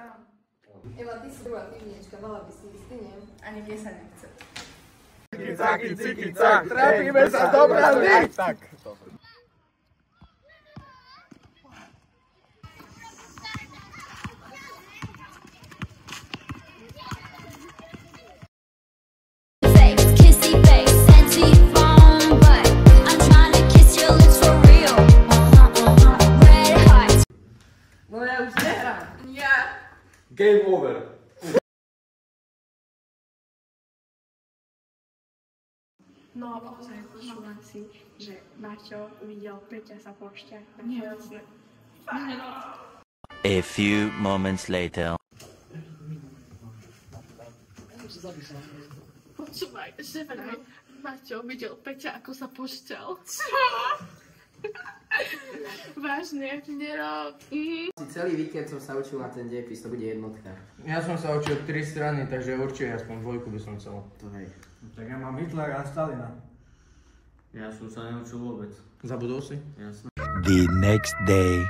sám. Eva, ty si druhá týmniečka, mala by si ísť, ty nie? Ani mne sa nechce. Ciki-cak, trápime sa do brandy! Tak. No ja už nehrám. Ja. Game over. No a ozaj počúvam si, že Maťo videl Peťa sa pošťať. Nie, jasne. A few moments later. Počúvaj, že vraj Maťo videl Peťa, ako sa pošťal. Čo? Vážne, nerob. Celý víkend som sa učil na ten dejepis, to bude jednotka. Ja som sa učil 3 strany, takže určite aspoň dvojku by som chcel. To hej. Tak ja mám Hitlera a Stalina. Ja som sa neučil vôbec. Zabudol si? Jasné. The next day.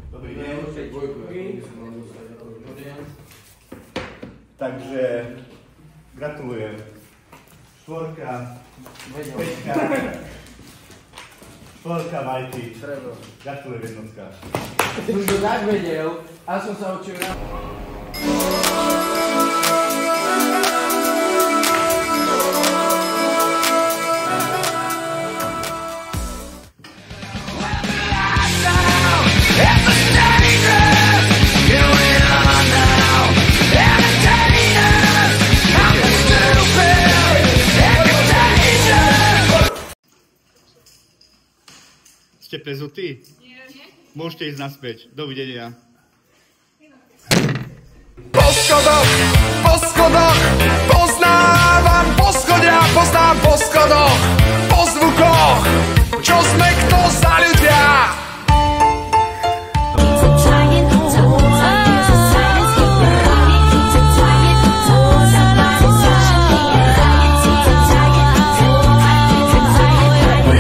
Dobrý deň. Takže gratulujem. 4, 5, 4 Majky. Gratulujem jednotka. Som to tak vedel, a som sa učil na... Ste prezutí? Nie. Môžete ísť naspäť. Dovidenia. Po schodoch, poznávam poschodia, poznám po schodoch, po zvukoch, čo sme kto za